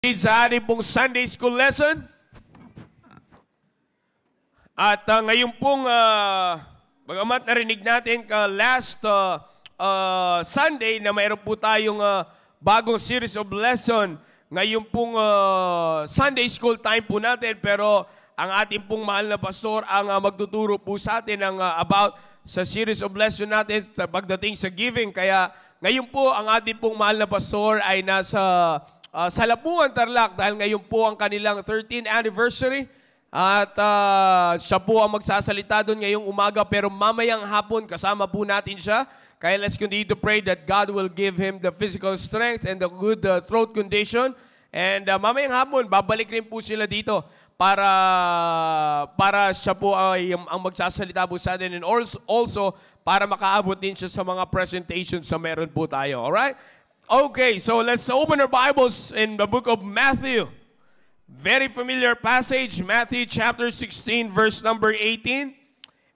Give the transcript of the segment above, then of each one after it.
Sa ating pong Sunday School lesson. At ngayon pong, bagamat narinig natin last Sunday na mayroon po tayong bagong series of lesson. Ngayon pong Sunday School time po natin, pero ang ating pong mahal na pastor ang magtuturo po sa atin about sa series of lesson natin pagdating sa giving. Kaya ngayon po ang ating pong mahal na pastor ay nasa sa Labuan, Tarlac, dahil ngayon po ang kanilang 13th anniversary at siya po ang magsasalita doon ngayong umaga, pero mamayang hapon kasama po natin siya. Kaya let's continue to pray that God will give him the physical strength and the good throat condition. And mamayang hapon, babalik rin po sila dito para siya po ay ang magsasalita po sa atin, and also para makaabot din siya sa mga presentations sa meron po tayo. Alright? Okay, so let's open our Bibles in the book of Matthew. Very familiar passage, Matthew chapter 16, verse number 18.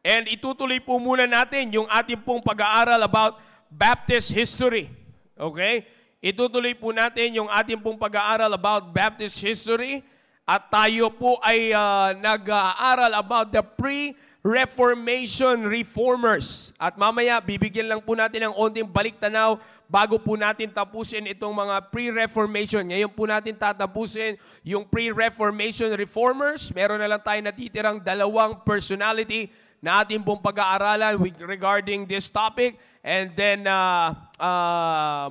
And itutuloy po muna natin yung ating pong pag-aaral about Baptist history. Okay? Itutuloy po natin yung ating pong pag-aaral about Baptist history. At tayo po ay nag-aaral about the pre-Reformation reformers. At mamaya, bibigyan lang po natin ng onting balik-tanaw bago po natin tapusin itong mga pre-Reformation. Ngayon po natin tatapusin yung pre-Reformation reformers. Meron na lang tayo natitirang dalawang personality na ating pong pag-aaralan regarding this topic. And then,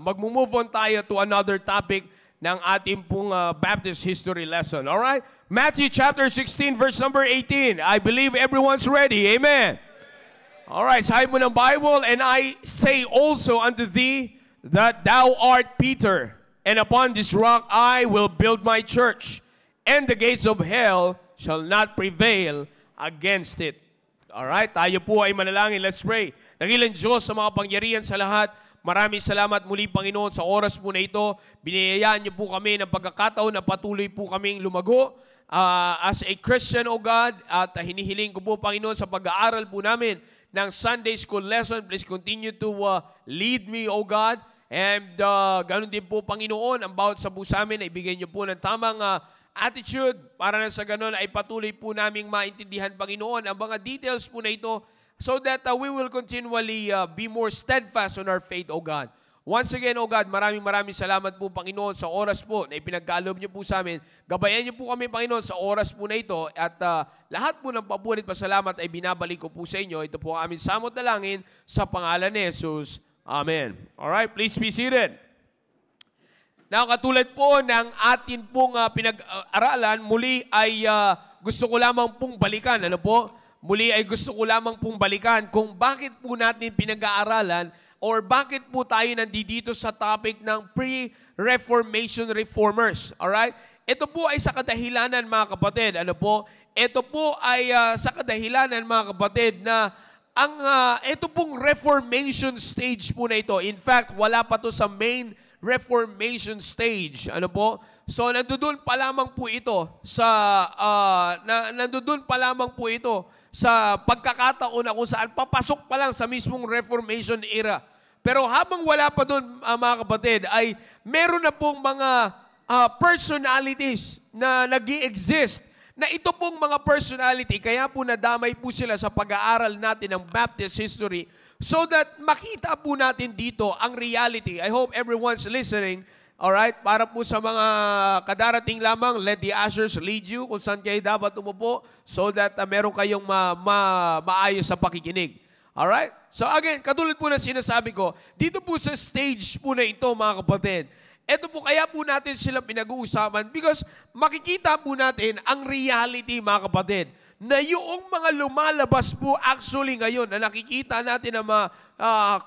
mag-move on tayo to another topic ng ating pong Baptist history lesson. Alright? Matthew chapter 16, verse number 18. I believe everyone's ready. Amen. Alright, sabi mo ng Bible, and I say also unto thee that thou art Peter, and upon this rock I will build my church, and the gates of hell shall not prevail against it. Alright, tayo po ay manalangin. Let's pray. Dakilang Diyos sa mga pangyarihan sa lahat, maraming salamat muli, Panginoon, sa oras mo na ito. Biniyayaan niyo po kami ng pagkakataon na patuloy po kaming lumago as a Christian, O God. At hinihiling ko po, Panginoon, sa pag-aaral po namin ng Sunday School lesson, please continue to lead me, O God. And ganun din po, Panginoon, ang bawat sa puso namin na ibigay niyo po ng tamang attitude para na sa ganun ay patuloy po naming maintindihan, Panginoon, ang mga details po na ito, so that we will continually be more steadfast on our faith, O God. Once again, O God, maraming salamat po, Panginoon, sa oras po na ipinagkaloob niyo po sa amin. Gabayan niyo po kami, Panginoon, sa oras po na ito. At lahat po ng pabulit pasalamat ay binabalik ko po sa inyo. Ito po ang aming samot dalangin sa pangalan ni Jesus. Amen. Alright, please be seated. Now, katulad po ng atin pong pinag-aralan, muli ay gusto ko lamang pong balikan. Ano po? Muli ay gusto ko lamang pong balikan kung bakit po natin pinag-aaralan or bakit po tayo nandito sa topic ng pre-Reformation reformers. Alright? Ito po ay sa kadahilanan, mga kapatid. Ano po? Ito po ay sa kadahilanan, mga kapatid, na ito pong Reformation stage po na ito. In fact, wala pa to sa main Reformation stage. Ano po? So, nandoon pa lamang po ito sa pagkakataon na kung saan papasok pa lang sa mismong Reformation era. Pero habang wala pa doon, mga kapatid, ay meron na pong mga personalities na nag-i-exist, na ito pong mga personality, kaya po nadamay po sila sa pag-aaral natin ng Baptist history, so that makita po natin dito ang reality. I hope everyone's listening. Alright, para po sa mga kadarating lamang, let the ushers lead you kung saan kayo dapat umupo so that meron kayong maayos sa pakikinig. Alright? So again, katulad po na sinasabi ko, dito po sa stage po na ito, mga kapatid, ito po kaya po natin sila pinag-uusapan because makikita po natin ang reality, mga kapatid, na yung mga lumalabas po actually ngayon na nakikita natin ng mga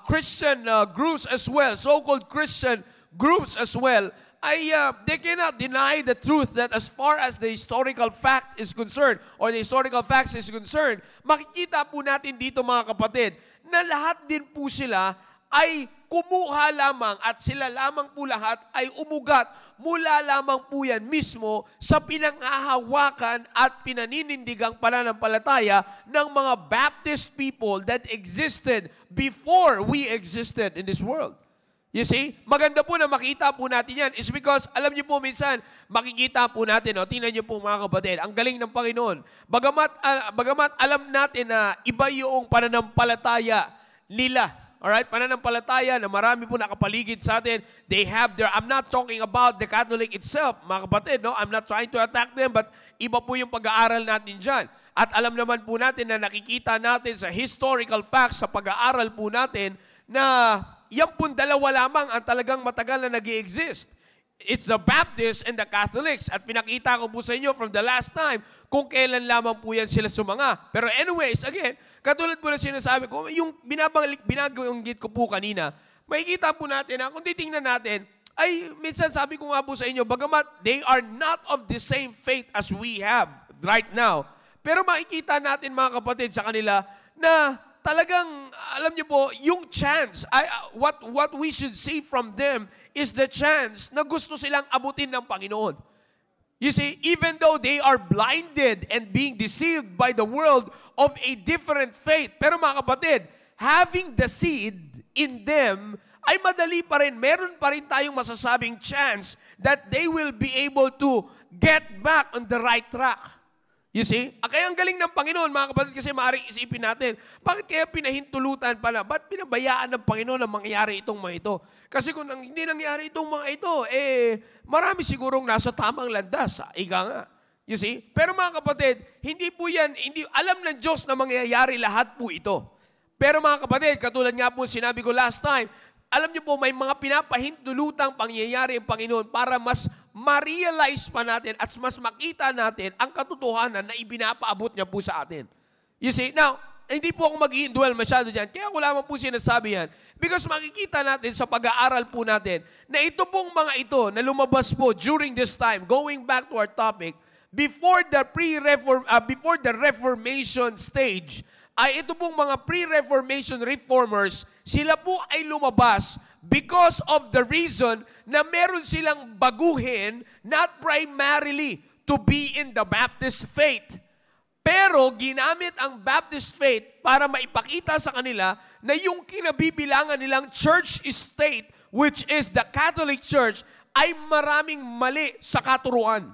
Christian groups as well, so-called Christian groups as well, ay they cannot deny the truth that as far as the historical fact is concerned or the historical facts is concerned, makikita po natin dito, mga kapatid, na lahat din po sila ay kumuha lamang at sila lamang po lahat ay umugat mula lamang po yan mismo sa pinanghahawakan at pinaninindigang pananampalataya ng mga Baptist people that existed before we existed in this world. You see? Maganda po na makita po natin yan. It's because, alam niyo po minsan, makikita po natin, tingnan niyo po mga kapatid, ang galing ng Panginoon. Bagamat alam natin na iba yung pananampalataya nila. Alright? Pananampalataya na marami po nakapaligid sa atin. They have their, I'm not talking about the Catholic itself, mga kapatid, no? I'm not trying to attack them, but iba po yung pag-aaral natin dyan. At alam naman po natin na nakikita natin sa historical facts, sa pag-aaral po natin, na yan pong dalawa lamang ang talagang matagal na nag-i-exist. It's the Baptists and the Catholics. At pinakita ko po sa inyo from the last time kung kailan lamang po yan sila sumanga. Pero anyways, again, katulad po na sinasabi ko, yung binabanggit ko po kanina, makikita po natin na kung titingnan natin, ay minsan sabi ko nga po sa inyo, bagamat they are not of the same faith as we have right now, pero makikita natin mga kapatid sa kanila na talagang, alam niyo po, yung chance, what we should see from them is the chance na gusto silang abutin ng Panginoon. You see, even though they are blinded and being deceived by the world of a different faith, pero mga kapatid, having the seed in them, ay madali pa rin, meron pa rin tayong masasabing chance that they will be able to get back on the right track. You see? Kaya ang galing ng Panginoon, mga kapatid, kasi maaaring isipin natin, bakit kaya pinahintulutan pala? Ba't pinabayaan ng Panginoon na mangyari itong mga ito? Kasi kung hindi nangyari itong mga ito, marami sigurong nasa tamang landas. Ika nga. You see? Pero mga kapatid, hindi po yan, alam ng Diyos na mangyayari lahat po ito. Pero mga kapatid, katulad nga po sinabi ko last time, alam niyo po, may mga pinapahintulutang pangyayari ang Panginoon para mas ma-realize pa natin at mas makita natin ang katotohanan na ibinapaabot niya po sa atin. You see? Now, hindi po ako mag-i-dwell masyado dyan. Kaya ko lamang po sinasabi yan. Because makikita natin sa pag-aaral po natin na ito pong mga ito na lumabas po during this time, going back to our topic, before the Reformation stage, ay ito pong mga pre-Reformation reformers, sila po ay lumabas because of the reason na meron silang baguhin, not primarily to be in the Baptist faith. Pero ginamit ang Baptist faith para maipakita sa kanila na yung kinabibilangan nilang church state, which is the Catholic Church, ay maraming mali sa katuruan.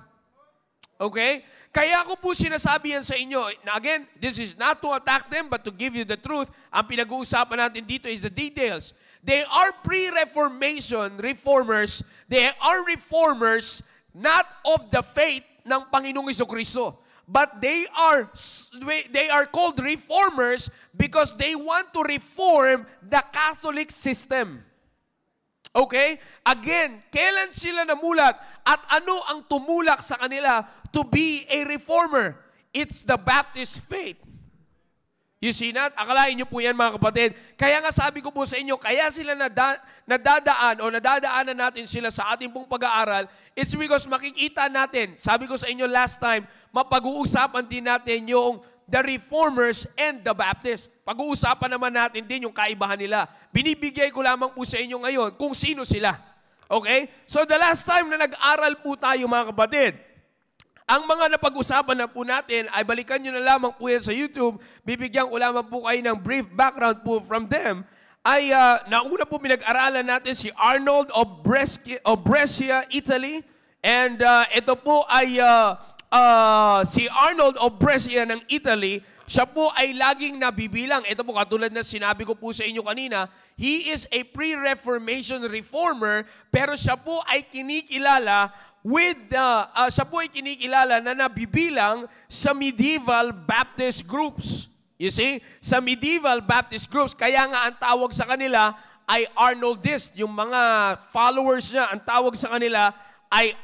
Okay? Kaya ako po sinasabi yan sa inyo. Now again, this is not to attack them, but to give you the truth. Ang pinag-uusapan natin dito is the details. They are pre-Reformation reformers. They are reformers not of the faith ng Panginoong Jesucristo. But they are called reformers because they want to reform the Catholic system. Okay? Again, kailan sila namulat at ano ang tumulak sa kanila to be a reformer? It's the Baptist faith. You see that? Akalain niyo po yan mga kapatid. Kaya nga sabi ko po sa inyo, kaya sila nadadaanan natin sila sa ating pong pag-aaral, it's because makikita natin, sabi ko sa inyo last time, mapag-uusapan din natin yung the Reformers and the Baptists. Pag-uusapan naman natin din yung kaibahan nila. Binibigay ko lamang po sa inyo ngayon kung sino sila. Okay? So the last time na nag-aral po tayo mga kapatid, ang mga napag-usapan na po natin ay balikan nyo na lamang po yan sa YouTube. Bibigyan ko lamang po kayo ng brief background po from them. Ay nauna po pinag-aralan natin si Arnold of Brescia, Italy. And ito po ay si Arnold of Brescia ng Italy. Siya po ay laging nabibilang. Ito po katulad na sinabi ko po sa inyo kanina, he is a pre-Reformation reformer, pero siya po ay kinikilala na nabibilang sa medieval Baptist groups. You see? Sa medieval Baptist groups, kaya nga ang tawag sa kanila ay Arnoldist. Yung mga followers niya, ang tawag sa kanila ay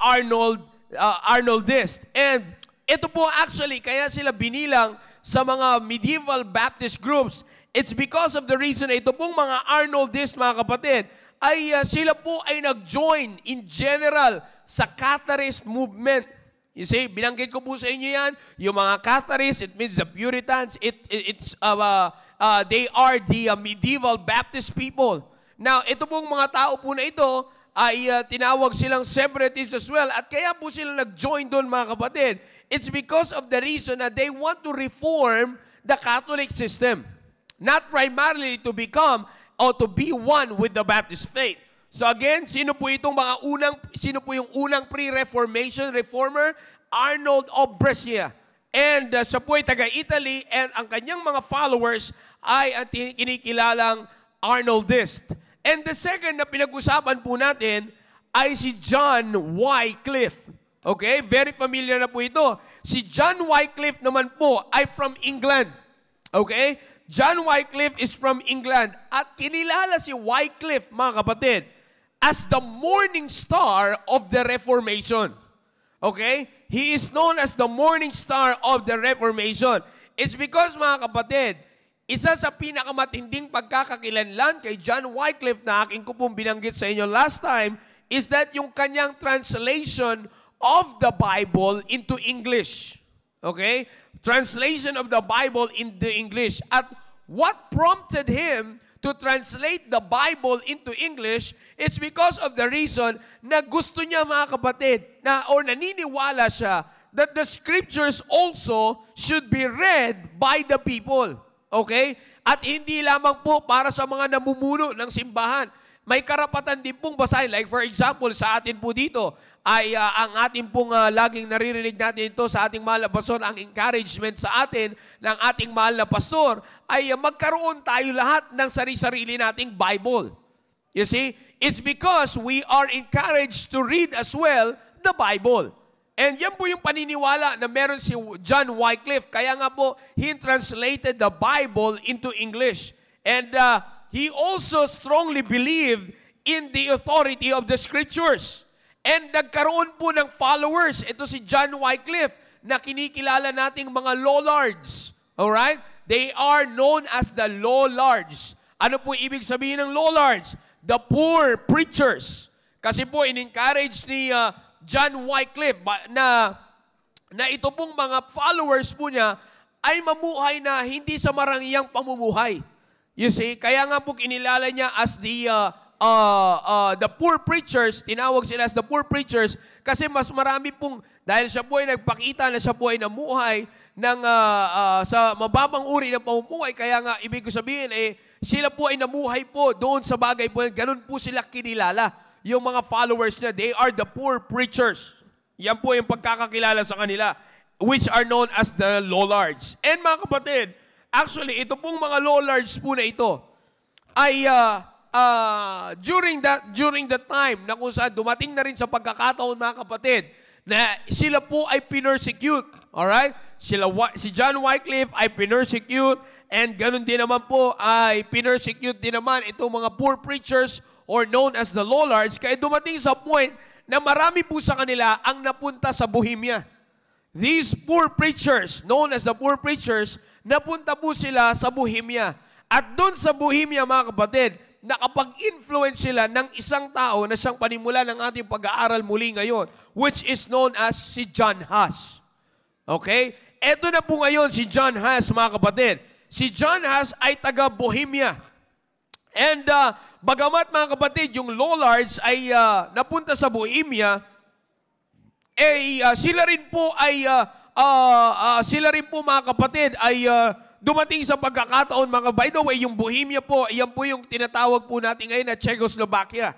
Arnoldist. And ito po actually, kaya sila binilang sa mga medieval Baptist groups. It's because of the reason na ito pong mga Arnoldist, mga kapatid, ay sila po ay nag-join in general sa Catharist movement. You see, binanggit ko po sa inyo yan, yung mga Catharists, it means the Puritans, they are the medieval Baptist people. Now, ito pong mga tao po na ito, ay tinawag silang separatists as well. At kaya po sila nag-join doon mga kapatid. It's because of the reason that they want to reform the Catholic system. Not primarily to become or to be one with the Baptist faith. So again, sino po yung unang pre-Reformation reformer? Arnold of Brescia. And siya po ay taga-Italy, and ang kanyang mga followers ay ang kinikilalang Arnoldist. And the second na pinag-usapan po natin ay si John Wycliffe. Okay? Very familiar na po ito. Si John Wycliffe naman po ay from England. Okay? John Wycliffe is from England. At kinilala si Wycliffe, mga kapatid, as the morning star of the Reformation. Okay? He is known as the morning star of the Reformation. It's because, mga kapatid, isa sa pinakamatinding pagkakakilanlan kay John Wycliffe na aking ko pong binanggit sa inyo last time is that yung kanyang translation of the Bible into English. Okay? Translation of the Bible into English. At what prompted him to translate the Bible into English, it's because of the reason na gusto niya, mga kapatid, or naniniwala siya that the scriptures also should be read by the people. Okay? At hindi lamang po para sa mga namumuno ng simbahan. May karapatan din pong basahin. Like for example, sa atin po dito, ay ang ating pong laging naririnig natin ito sa ating mahal na pastor, ang encouragement sa atin ng ating mahal na pastor, ay magkaroon tayo lahat ng sarili-sarili nating Bible. You see, it's because we are encouraged to read as well the Bible. And yan po yung paniniwala na meron si John Wycliffe. Kaya nga po, he translated the Bible into English. And he also strongly believed in the authority of the scriptures. And nagkaroon po ng followers. Ito si John Wycliffe na kinikilala nating mga Lollards. Alright? They are known as the Lollards. Ano po ibig sabihin ng Lollards? The poor preachers. Kasi po in-encourage ni John Wycliffe na ito pong mga followers po niya ay mamuhay na hindi sa marangiyang pamumuhay. You see, kaya nga po kinilala niya as the poor preachers, tinawag sila as the poor preachers kasi mas marami pong, dahil siya po ay nagpakita na siya po ay namuhay ng, sa mababang uri ng pamumuhay, kaya nga ibig ko sabihin, sila po ay namuhay po doon sa bagay po, ganun po sila kinilala. Yung mga followers niya, they are the poor preachers. Yan po yung pagkakakilala sa kanila, which are known as the Lollards. And mga kapatid, actually, ito pong mga Lollards po na ito ay during the time na kung saan dumating na rin sa pagkakataon, mga kapatid, na sila po ay pinersecute. Alright? Si John Wycliffe ay pinersecute, and ganun din naman po ay pinersecute din naman itong mga poor preachers or known as the Lollards. Kaya dumating sa point na marami po sa kanila ang napunta sa Bohemia. These poor preachers, known as the poor preachers, napunta po sila sa Bohemia. At doon sa Bohemia, mga kapatid, nakapag-influence sila ng isang tao na siyang panimula ng ating pag-aaral muli ngayon, which is known as si John Huss. Okay? Eto na po ngayon si John Huss, mga kapatid. Si John Huss ay taga-Bohemia. And bagamat, mga kapatid, yung Lollards ay napunta sa Bohemia, sila rin po, mga kapatid, ay dumating sa pagkakataon, mga, by the way, yung Bohemia po, yan po yung tinatawag po natin ngayon na Czechoslovakia.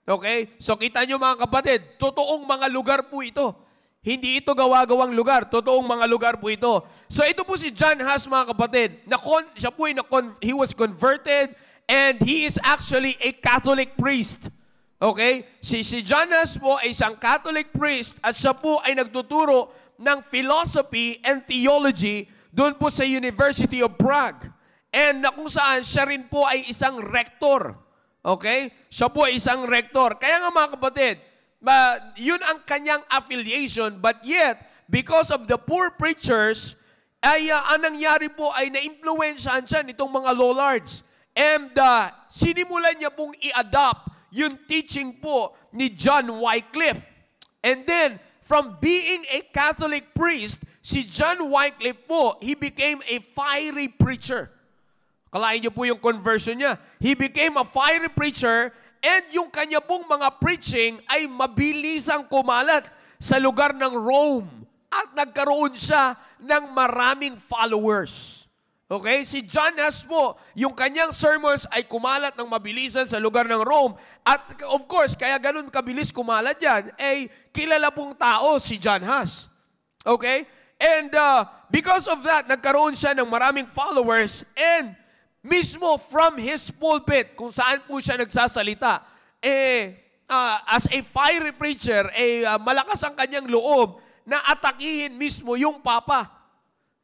Okay? So kita nyo, mga kapatid, totoong mga lugar po ito. Hindi ito gawa-gawang lugar. Totoong mga lugar po ito. So ito po si John Huss, mga kapatid. Siya po he was converted and he is actually a Catholic priest. Okay? Si John Huss po ay isang Catholic priest at siya po ay nagtuturo ng philosophy and theology doon po sa University of Prague. And na kung saan siya rin po ay isang rector. Okay? Siya po ay isang rector. Kaya nga, mga kapatid, yun ang kanyang affiliation, but yet, because of the poor preachers, ay ang nangyari po ay na-influensyahan siya nitong mga Lollards. And sinimulan niya pong i-adopt yung teaching po ni John Wycliffe. And then, from being a Catholic priest, si John Wycliffe po, he became a fiery preacher. Kalain niyo po yung conversion niya. He became a fiery preacher, and yung kanya pong mga preaching ay mabilisang kumalat sa lugar ng Rome. At nagkaroon siya ng maraming followers. Okay? Si John Huss po, yung kanyang sermons ay kumalat ng mabilisan sa lugar ng Rome. At of course, kaya ganun kabilis kumalat yan, ay kilala pong tao si John Huss. Okay? And because of that, nagkaroon siya ng maraming followers, and mismo from his pulpit, kung saan po siya nagsasalita, as a fiery preacher, malakas ang kanyang loob na atakihin mismo yung Papa.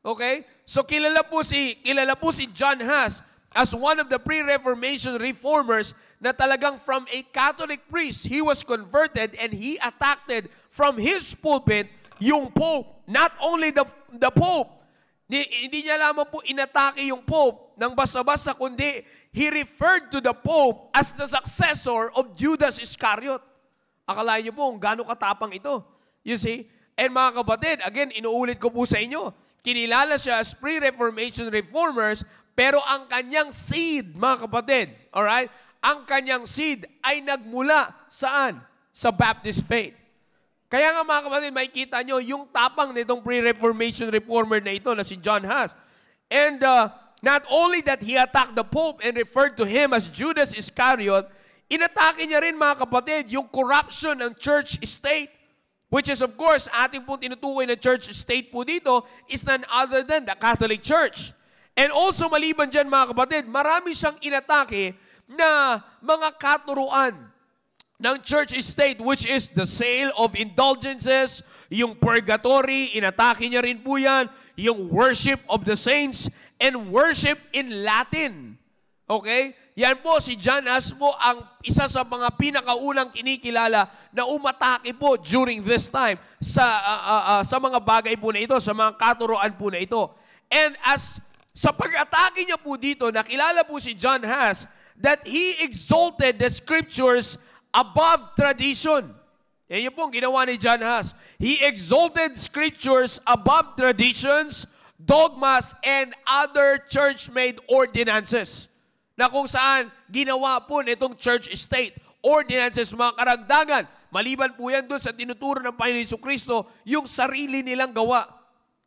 Okay? So kilala po si John Huss as one of the pre-Reformation reformers na talagang from a Catholic priest, he was converted and he attacked from his pulpit yung Pope. Not only the Pope, hindi niya lamang po inatake yung Pope ng basta-basta, kundi he referred to the Pope as the successor of Judas Iscariot. Akalain niyo po kung gaano katapang ito. You see? And mga kapatid, again, inuulit ko po sa inyo, kinilala siya as pre-Reformation reformers, pero ang kanyang seed, mga kapatid, alright? Ang kanyang seed ay nagmula saan? Sa Baptist faith. Kaya nga mga kapatid, makikita nyo yung tapang nitong pre-Reformation reformer na ito na si John Huss. And not only that he attacked the Pope and referred to him as Judas Iscariot, inatake niya rin mga kapatid yung corruption ng church state, which is of course, ating pong tinutukoy na church state po dito is none other than the Catholic Church. And also maliban dyan mga kapatid, marami siyang inatake na mga katuruan ng church state, which is the sale of indulgences, yung purgatory, inatake niya rin po yan, yung worship of the saints, and worship in Latin. Okay? Yan po, si John Huss po ang isa sa mga pinakaunang kinikilala na umatake po during this time sa mga bagay po na ito, sa mga katuruan po na ito. And sa pag-atake niya po dito, nakilala po si John Huss that he exalted the scriptures above tradition. Yan yung pong ginawa ni John Huss. He exalted scriptures above traditions, dogmas, and other church-made ordinances. Na kung saan ginawa po nitong church state, ordinances, mga karagdagan. Maliban po yan doon sa tinuturo ng Panginoon Jesucristo, yung sarili nilang gawa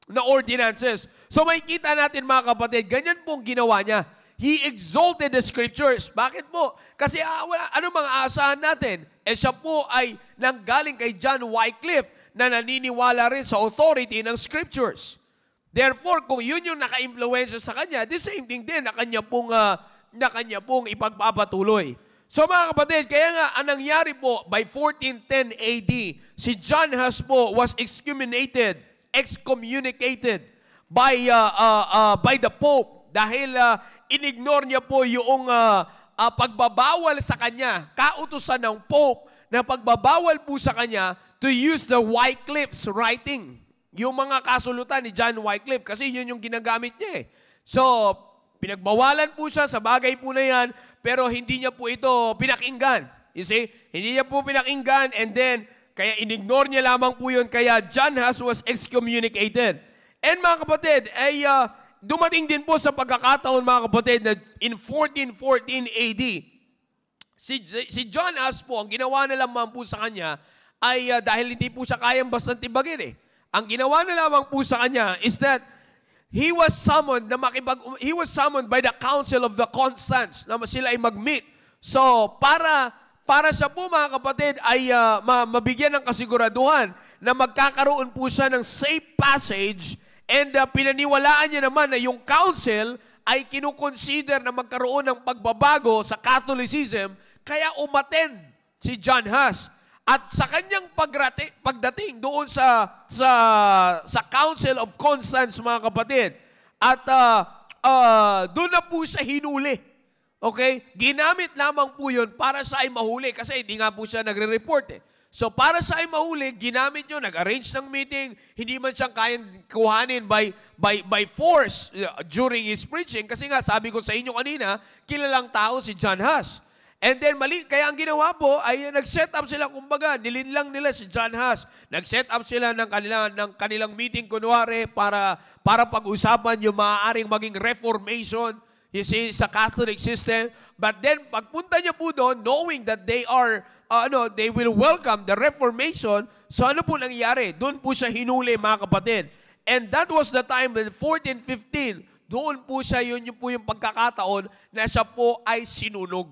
na ordinances. So makikita natin mga kapatid, ganyan pong ginawa niya. He exalted the scriptures. Bakit po? Kasi ano mga aasahan natin? Siya po ay nanggaling kay John Wycliffe na naniniwala rin sa authority ng scriptures. Therefore, kung yun yung naka-impluensya sa kanya, the same thing din na kanya pong ipagpapatuloy. So mga kapatid, kaya nga ang nangyari po by 1410 AD, si John Huss po was excommunicated by the Pope dahil inignore niya po yung pagbabawal sa kanya, kautusan ng Pope na pagbabawal po sa kanya to use the Wycliffe's writing. Yung mga kasulutan ni John Wycliffe kasi yun yung ginagamit niya eh. So, pinagbawalan po siya sa bagay po na yan, pero hindi niya po ito pinakinggan. You see? Hindi niya po pinakinggan and then, kaya inignore niya lamang po yun, kaya John Huss was excommunicated. And mga kapatid, ay dumating din po sa pagkakataon mga kapatid na in 1414 AD, si John Huss po, ang ginawa na lamang po sa kanya ay dahil hindi po siya kayang bastang tibagin eh. Ang ginawa na lamang po sa kanya is that he was summoned by the Council of the Constance na sila ay mag-meet. So, para siya po mga kapatid ay mabigyan ng kasiguraduhan na magkakaroon po siya ng safe passage and pinaniwalaan niya naman na yung council ay kinukonsider na magkaroon ng pagbabago sa Catholicism kaya umattend si John Huss. At sa kanyang pagdating doon sa Council of Constance, mga kapatid, at doon na po siya hinuli. Okay? Ginamit lamang po yun para siya ay mahuli kasi hindi nga po siya nagre-report eh. So para siya ay mahuli, ginamit yun, nag-arrange ng meeting, hindi man siyang kayang kuhanin by force during his preaching kasi nga sabi ko sa inyo kanina, kilalang tao si John Huss. And then, kaya ang ginawa po ay nag-set up sila, kumbaga, nilinlang nila si John Huss. Nag-set up sila ng kanilang meeting, kunwari, para pag-usapan yung maaaring maging reformation, you see, sa Catholic system. But then, pagpunta niya po doon, knowing that they will welcome the reformation, so ano po nangyari? Doon po siya hinuli, mga kapatid. And that was the time, in 1415, doon po siya, yun po yung pagkakataon na siya po ay sinunog.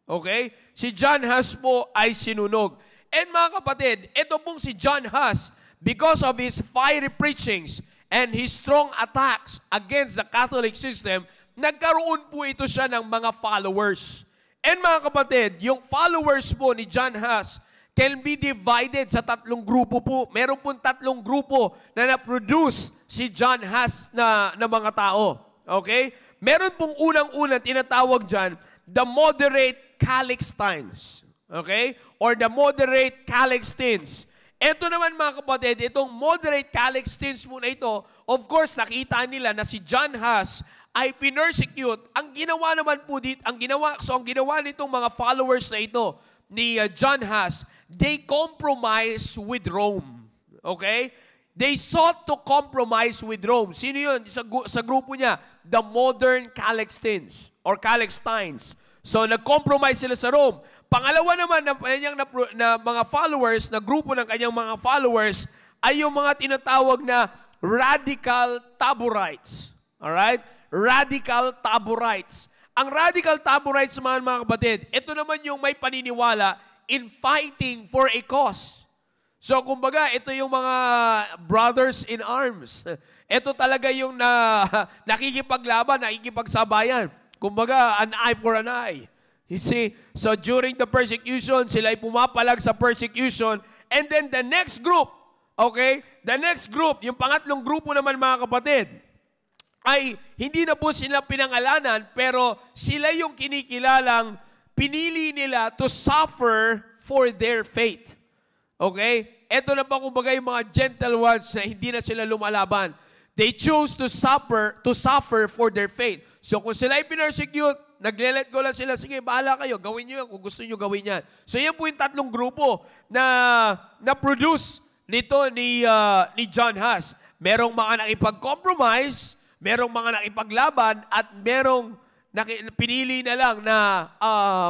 Okay? Si John Huss po ay sinunog. And mga kapatid, ito pong si John Huss, because of his fiery preachings and his strong attacks against the Catholic system, nagkaroon po ito siya ng mga followers. And mga kapatid, yung followers po ni John Huss can be divided sa tatlong grupo po. Meron pong tatlong grupo na na-produce si John Huss na mga tao. Okay? Meron pong unang-unang tinatawag dyan, the moderate Calixtines. Okay? Or the moderate Calixtines. Ito naman mga kapatid, itong moderate Calixtines muna ito, of course, nakita nila na si John Huss ay pinersecute. Ang ginawa naman po dito, ang ginawa nitong mga followers na ito ni John Huss, they compromise with Rome. Okay? They sought to compromise with Rome. Sino yun? Sa grupo niya, the modern Calixtines or Calixtines. So, nag-compromise sila sa Rome. Pangalawa naman na mga followers, na grupo ng kanyang mga followers, ay yung mga tinatawag na radical Taborites. Alright? Radical Taborites. Ang radical Taborites, mga kapatid, ito naman yung may paniniwala in fighting for a cause. So, kumbaga, ito yung mga brothers in arms. Ito talaga yung nakikipaglaban, nakikipagsabayan. Kumbaga, an eye for an eye. You see? So, during the persecution, sila ay pumapalag sa persecution. And then the next group, okay? The next group, yung pangatlong grupo naman mga kapatid, ay hindi na po sila pinangalanan, pero sila yung kinikilalang pinili nila to suffer for their faith. Okay? Ito na pa kumbaga yung mga gentle ones na hindi na sila lumalaban. They chose to suffer for their faith. So kung sila ay pinersecute, nagle-let go lang sila, sige, bahala kayo, gawin nyo yan kung gusto nyo gawin yan. So yan po yung tatlong grupo na produce nito ni John Huss. Merong mga nakipag-compromise, merong mga nakipaglaban, at merong pinili na lang na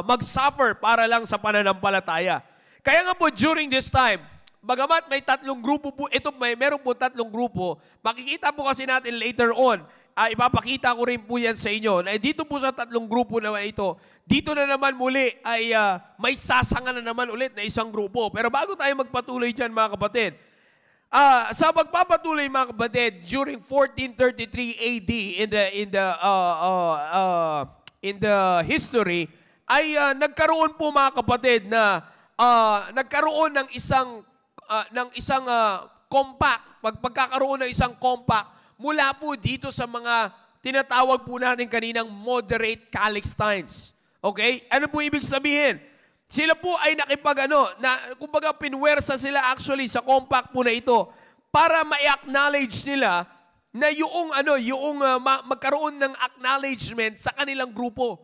mag-suffer para lang sa pananampalataya. Kaya nga po during this time, bagamat may tatlong grupo po, meron po tatlong grupo, makikita po kasi natin later on, ipapakita ko rin po yan sa inyo, na dito po sa tatlong grupo na ito, dito na naman muli ay may sasanga na naman ulit na isang grupo. Pero bago tayo magpatuloy dyan mga kapatid, sa magpapatuloy mga kapatid, during 1433 AD in the history, ay nagkaroon po mga kapatid na nagkaroon ng isang compact, pagkakaroon ng isang compact mula po dito sa mga tinatawag po natin kaninang moderate Calixtines. Okay? Ano po ibig sabihin? Sila po ay kumbaga pinwersa sila actually sa compact po na ito para ma-acknowledge nila na magkaroon ng acknowledgement sa kanilang grupo.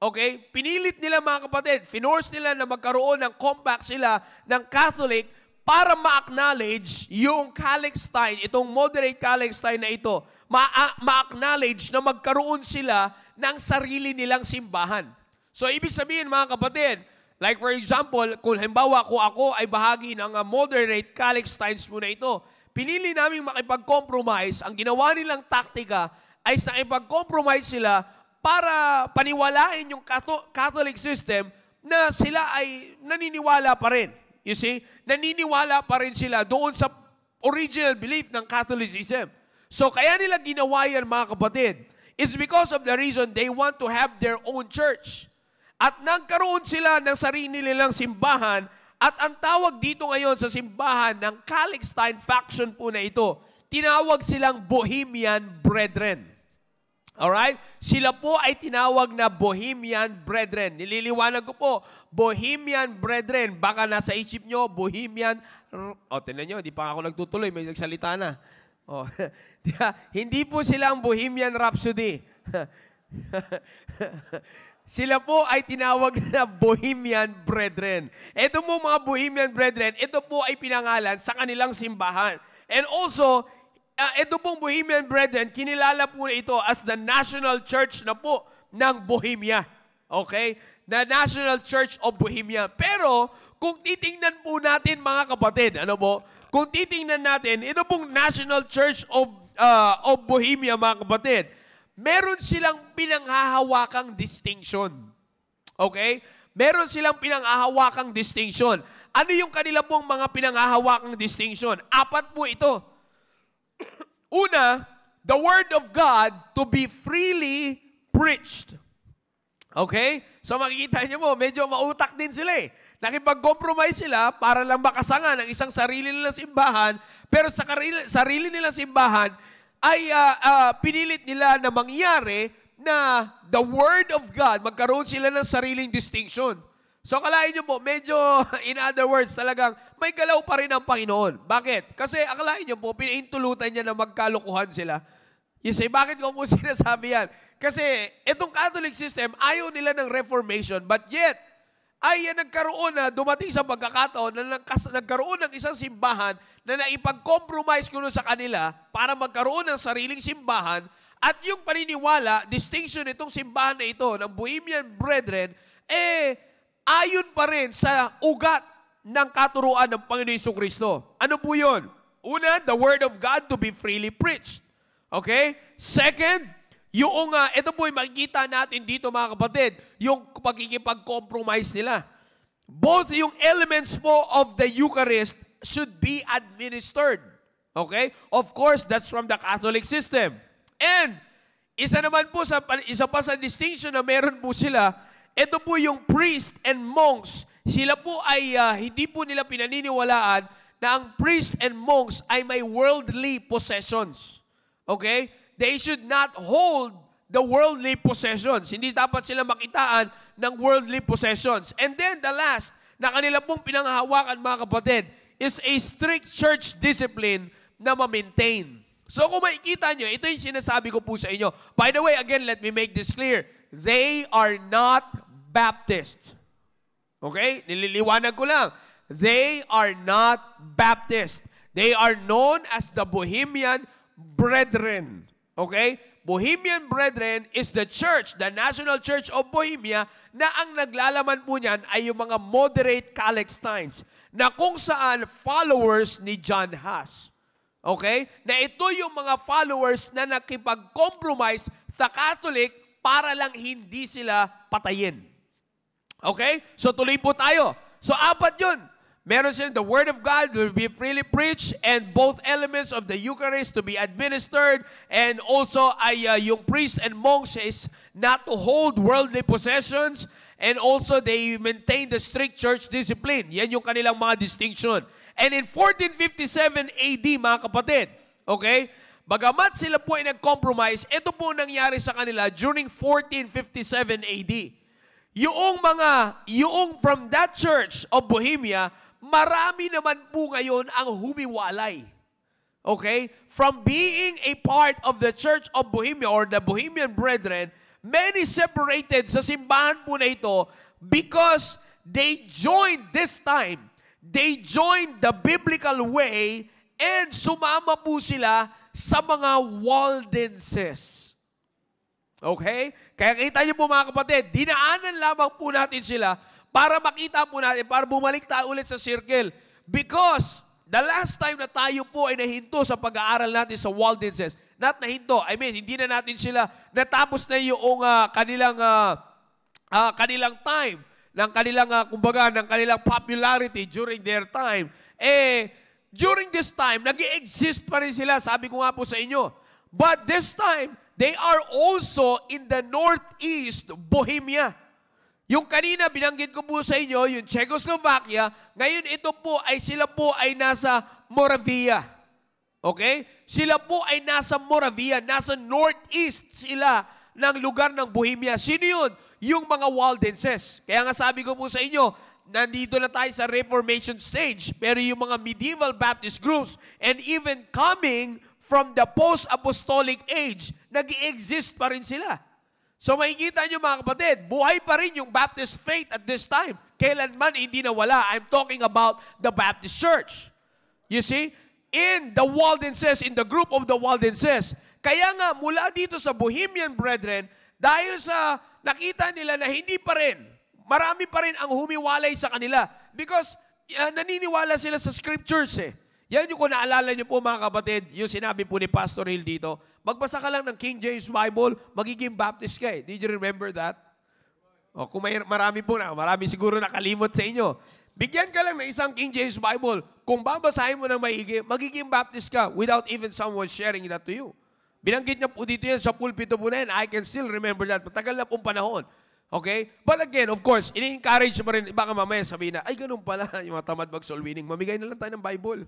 Okay? Pinilit nila mga kapatid, finorce nila na magkaroon ng compact sila ng Catholic para ma-acknowledge yung Calixtine, itong moderate Calixtine na ito, ma-acknowledge na magkaroon sila ng sarili nilang simbahan. So, ibig sabihin mga kapatid, like for example, kung halimbawa kung ako ay bahagi ng moderate Calixtines muna ito, pinili namin makipag-compromise, ang ginawa nilang taktika ay nakipag-compromise sila para paniwalain yung Catholic system na sila ay naniniwala pa rin. You see? Naniniwala pa rin sila doon sa original belief ng Catholicism. So kaya nila ginawa yan mga kapatid. It's because of the reason they want to have their own church. At nagkaroon sila ng sarili nilang simbahan, at ang tawag dito ngayon sa simbahan ng Calixtine faction po na ito, tinawag silang Bohemian Brethren. Alright? Sila po ay tinawag na Bohemian Brethren. Nililiwanag ko po, Bohemian Brethren. Baka nasa isip nyo, Bohemian... tingnan nyo, di pa ako nagtutuloy, may nagsalita na. Hindi po sila ang Bohemian Rhapsody. Sila po ay tinawag na Bohemian Brethren. Ito po mga Bohemian Brethren, ito po ay pinangalan sa kanilang simbahan. And also, ito pong Bohemian Brethren, kinilala po ito as the National Church na po ng Bohemia. Okay? The National Church of Bohemia. Pero, kung titingnan po natin mga kapatid, kung titingnan natin, ito pong National Church of Bohemia mga kapatid, meron silang pinanghahawakang distinction. Okay? Meron silang pinanghahawakang distinction. Ano yung kanila pong mga pinanghahawakang distinction? 4 po ito. Una, the Word of God to be freely preached. Okay? So makikita niyo mo, medyo mautak din sila eh. Nakipag-compromise sila para lang makasanga ng isang sarili nilang simbahan, pero sa sarili nilang simbahan ay pinilit nila na mangyari na the Word of God, magkaroon sila ng sariling distinction. So akalain niyo po, medyo, in other words, talagang may galaw pa rin ang Panginoon. Bakit? Kasi akalain niyo po, pinaintulutan niya na magkalokohan sila. You say, bakit ko po sinasabi yan? Kasi itong Catholic system, ayaw nila ng Reformation, but yet, ay nagkaroon na, dumating sa pagkakataon na nagkaroon ng isang simbahan na naipag-compromise kuno sa kanila para magkaroon ng sariling simbahan at yung paniniwala, distinction itong simbahan na ito ng Bohemian Brethren, ayon pa rin sa ugat ng katuruan ng Panginoon Jesucristo. Ano po yun? Una, the Word of God to be freely preached. Okay? Second, ito po yung makikita natin dito mga kapatid, yung pagkikipag-compromise nila. Both yung elements po of the Eucharist should be administered. Okay? Of course, that's from the Catholic system. And, isa pa sa distinction na meron po sila, ito po yung priest and monks. Sila po ay hindi po nila pinaniniwalaan na ang priest and monks ay may worldly possessions. Okay? They should not hold the worldly possessions. Hindi dapat sila makitaan ng worldly possessions. And then the last, na kanila pong pinanghahawakan mga kapatid, is a strict church discipline na ma-maintain. So kung makikita nyo, ito yung sinasabi ko po sa inyo. By the way, again, let me make this clear. They are not Baptist. Okay? Nililiwanag ko lang. They are not Baptist. They are known as the Bohemian Brethren. Okay? Bohemian Brethren is the church, the National Church of Bohemia, na ang naglalaman po niyan ay yung mga moderate Calixtines, na kung saan followers ni John Huss. Okay? Na ito yung mga followers na nakipag-compromise sa Catholic para lang hindi sila patayin. Okay? So tuloy po tayo. So 4 yun. Meron sila, the Word of God will be freely preached and both elements of the Eucharist to be administered, and also ay yung priest and monks is not to hold worldly possessions, and also they maintain the strict church discipline. Yan yung kanilang mga distinction. And in 1457 AD, mga kapatid, okay, bagamat sila po ay nag-compromise, ito po nangyari sa kanila during 1457 AD. Yung from that church of Bohemia, marami naman po ngayon ang humiwalay. Okay? From being a part of the Church of Bohemia or the Bohemian Brethren, many separated sa simbahan po na ito because they joined this time. They joined the biblical way and sumama po sila sa mga Waldenses. Okay? Kaya kita niyo po mga kapatid, dinaanan lamang po natin sila para makita po natin, para bumalik tayo ulit sa circle. Because the last time na tayo po ay nahinto sa pag-aaral natin sa Waldenses, not nahinto, I mean, hindi na natin sila, natapos na yung kanilang time, ng kanilang popularity during their time. During this time, nag-i-exist pa rin sila, sabi ko nga po sa inyo. But this time, they are also in the Northeast Bohemia. Yung kanina binanggit ko po sa inyo, yung Czechoslovakia, ngayon sila po ay nasa Moravia. Okay? Sila po ay nasa Moravia, nasa northeast sila ng lugar ng Bohemia. Sino yun? Yung mga Waldenses. Kaya nga sabi ko po sa inyo, nandito na tayo sa Reformation stage, pero yung mga medieval Baptist groups and even coming from the post-apostolic age, nag-i-exist pa rin sila. So makikita nyo mga kapatid, buhay pa rin yung Baptist faith at this time. Kailanman hindi nawala. I'm talking about the Baptist Church. You see? In the Waldenses, in the group of the Waldenses. Kaya nga, mula dito sa Bohemian Brethren, dahil sa nakita nila na hindi pa rin, marami pa rin ang humiwalay sa kanila. Because naniniwala sila sa scriptures eh. Yan yung kung naalala niyo po mga kapatid, yung sinabi po ni Pastor Hill dito, magbasa ka lang ng King James Bible, magiging Baptist ka eh. Did you remember that? O kung marami siguro nakalimot sa inyo. Bigyan ka lang ng isang King James Bible. Kung babasahin mo ng maigi, magiging Baptist ka without even someone sharing that to you. Binanggit niya po dito yan sa pulpito po na yan. I can still remember that. Matagal na pong panahon. Okay? But again, of course, ini-encourage mo rin, baka mamaya sabihin na, ay ganun pala, yung mga tamad mag-soul winning. Mamigay na lang tayo ng Bible.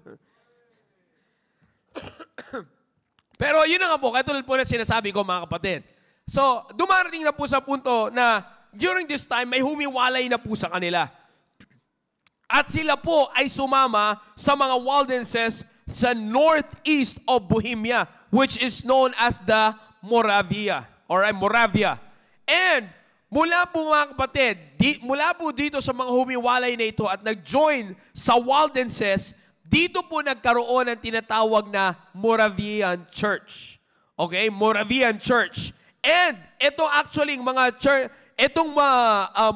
Pero yun na nga po, katulad po na sinasabi ko mga kapatid. So, dumarating na po sa punto na during this time, may humiwalay na po sa kanila. At sila po ay sumama sa mga Waldenses sa northeast of Bohemia, which is known as the Moravia. Moravia. And mula po mga kapatid, mula po dito sa mga humiwalay na ito at nag-join sa Waldenses, dito po nagkaroon ng tinatawag na Moravian Church. Okay? Moravian Church. And ito actually mga church, itong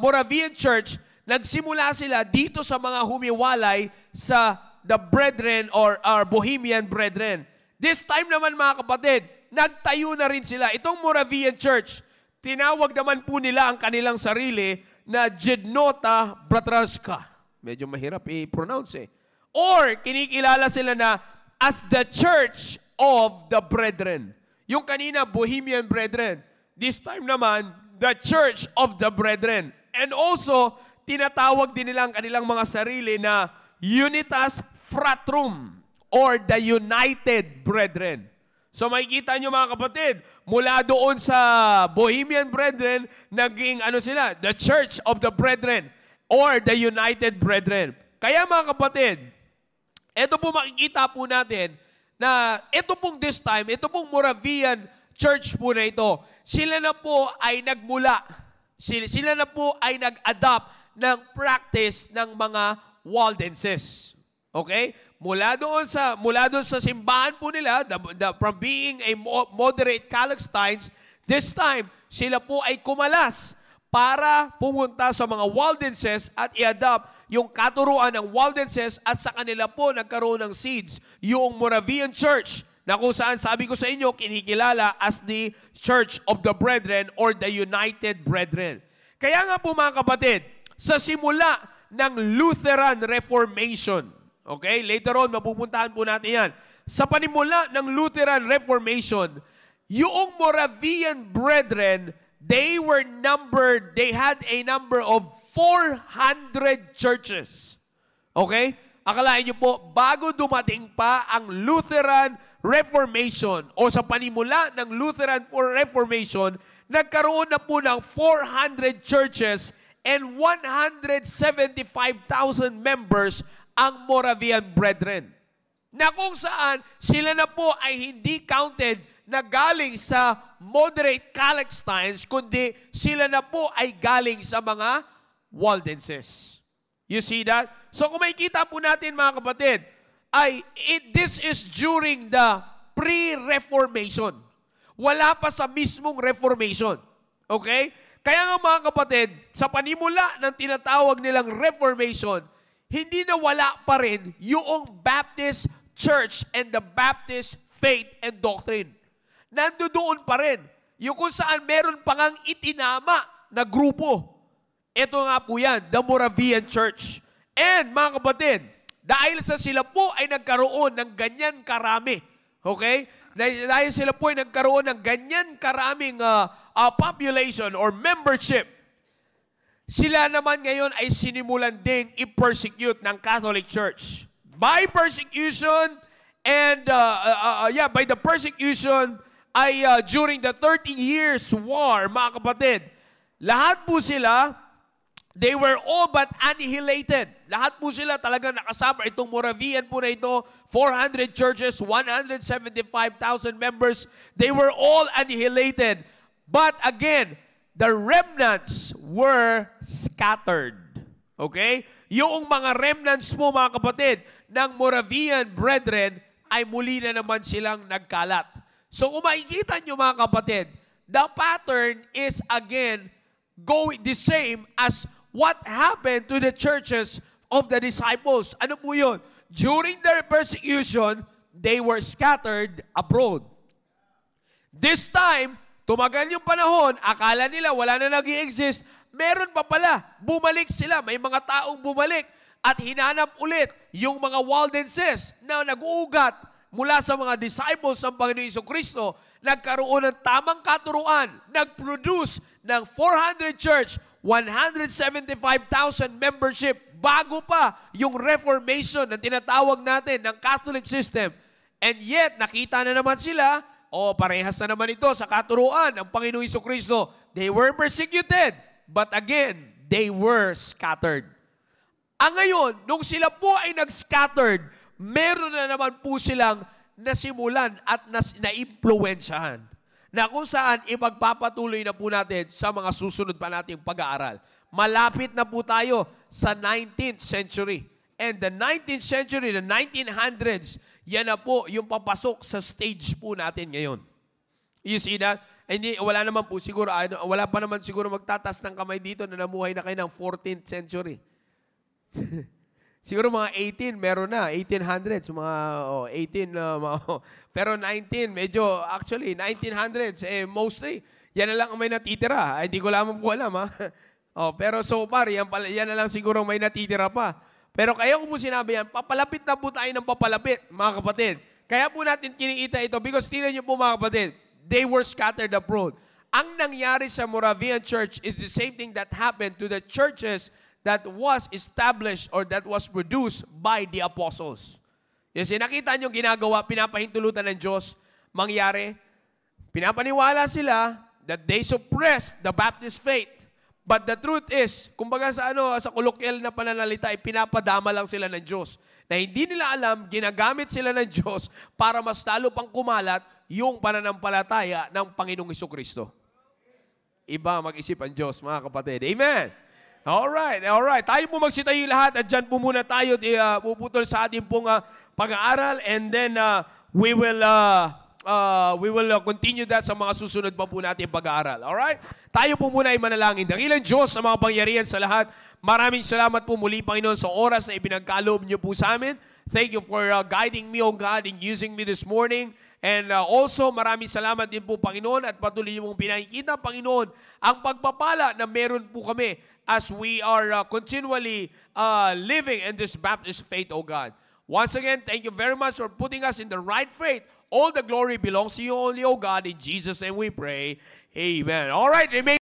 Moravian Church, nagsimula sila dito sa mga humiwalay sa the brethren or our Bohemian brethren. This time naman mga kapatid, nagtayo na rin sila. Itong Moravian Church, tinawag naman po nila ang kanilang sarili na Jednota Bratrska. Medyo mahirap i-pronounce eh. Or kinikilala sila na as the Church of the Brethren. Yung kanina, Bohemian Brethren. This time naman, the Church of the Brethren. And also, tinatawag din nila ang kanilang mga sarili na Unitas Fratrum or the United Brethren. So makikita nyo mga kapatid, mula doon sa Bohemian Brethren, naging sila, the Church of the Brethren or the United Brethren. Kaya mga kapatid, ito po makikita po natin na ito pong this time, ito pong Moravian Church po na ito, sila na po ay nagmula, sila na po ay nag-adopt ng practice ng mga Waldenses. Okay? Mula doon sa simbahan po nila, from being a moderate Calixtines, this time, sila po ay kumalas para pumunta sa mga Waldenses at i-adopt yung katuruan ng Waldenses at sa kanila po nagkaroon ng seeds, yung Moravian Church, na kung saan sabi ko sa inyo, kinikilala as the Church of the Brethren or the United Brethren. Kaya nga po mga kapatid, sa simula ng Lutheran Reformation, okay? Later on, mapupuntahan po natin yan. Sa panimula ng Lutheran Reformation, yung Moravian Brethren, they had a number of 400 churches. Okay? Akalain niyo po, bago dumating pa ang Lutheran Reformation o sa panimula ng Lutheran Reformation, nagkaroon na po ng 400 churches and 175,000 members ang Moravian Brethren. Na kung saan sila na po ay hindi counted na galing sa moderate Calixtines, kundi sila na po ay galing sa mga Waldenses. You see that? So kung makikita po natin mga kapatid, this is during the pre-Reformation. Wala pa sa mismong Reformation. Okay? Kaya nga mga kapatid, sa panimula ng tinatawag nilang Reformation, hindi na wala pa rin yung Baptist Church and the Baptist faith and doctrine. Nandoon pa rin. Yung kung saan meron pa ngang itinama na grupo. Ito nga po yan, the Moravian Church. And mga kapatid, dahil sa sila po ay nagkaroon ng ganyan karami, okay? Dahil sila po ay nagkaroon ng ganyan karaming population or membership, sila naman ngayon ay sinimulan ding i-persecute ng Catholic Church. By persecution and by the persecution ay during the 30 years war, mga kapatid, lahat po sila, they were all but annihilated. Lahat po sila talagang nakasama. Itong Moravian po na ito, 400 churches, 175,000 members, they were all annihilated. But again, the remnants were scattered. Okay? Yung mga remnants po, mga kapatid, ng Moravian brethren, ay muli na naman silang nagkalat. So kung makikita nyo mga kapatid, the pattern is again going the same as what happened to the churches of the disciples. Ano po yun? during their persecution, they were scattered abroad. This time, tumagal yung panahon, akala nila wala na nag-i-exist, meron pa pala, bumalik sila, may mga taong bumalik at hinanap ulit yung mga Waldenses na nag-uugat mula sa mga disciples ng Panginoon Jesucristo, nagkaroon ng tamang katuruan, nag-produce ng 400 church, 175,000 membership, bago pa yung Reformation na tinatawag natin ng Catholic system. And yet, nakita na naman sila, parehas na naman ito sa katuruan ng Panginoong Jesucristo. They were persecuted, but again, they were scattered. Ngayon, nung sila po ay nag-scattered, meron na naman po silang nasimulan at na-impluensyahan na kung saan ipagpapatuloy na po natin sa mga susunod pa nating pag-aaral. Malapit na po tayo sa 19th century. And the 19th century, the 1900s, yan na po yung papasok sa stage po natin ngayon. You see that? Wala naman po siguro, wala pa naman siguro magtatas ng kamay dito na namuhay na kayo ng 14th century. Siguro mga 18, meron na. 1800s, mga 18, pero 19, medyo, actually, 1900s, mostly, yan na lang ang may natitira. Hindi ko lamang po alam, ha? Pero so far, yan na lang siguro may natitira pa. Pero kaya ko po sinabi yan, papalapit na po tayo ng papalapit, mga kapatid. Kaya po natin kiniita ito because tingnan niyo po, mga kapatid, they were scattered abroad. Ang nangyari sa Moravian Church is the same thing that happened to the churches that was established or that was produced by the apostles. Kasi nakita nyo ginagawa, pinapahintulutan ng Diyos, mangyari, pinapaniwala sila that they suppressed the Baptist faith. But the truth is, kumbaga sa kolokal na pananalita, pinapadama lang sila ng Diyos. Na hindi nila alam, ginagamit sila ng Diyos para mas lalo pang kumalat yung pananampalataya ng Panginoong Jesucristo. Iba mag-isip ang Diyos, mga kapatid. Amen! Alright. Tayo po magsitayo lahat at dyan po muna tayo puputol sa ating pong pag-aaral and then we will continue that sa mga susunod pa po natin pag-aaral. Alright? Tayo po muna ay manalangin. Dakilang Diyos sa mga pangyarihan sa lahat. Maraming salamat po muli, Panginoon, sa oras na ibinagkaloob niyo po sa amin. Thank you for guiding me, O God, in using me this morning. And also, maraming salamat din po, Panginoon, at patuloy mong pinakikita, Panginoon, ang pagpapala na meron po kami as we are continually living in this Baptist faith, O God. Once again, thank you very much for putting us in the right faith. All the glory belongs to you only, O God. In Jesus' name we pray. Amen. All right, remain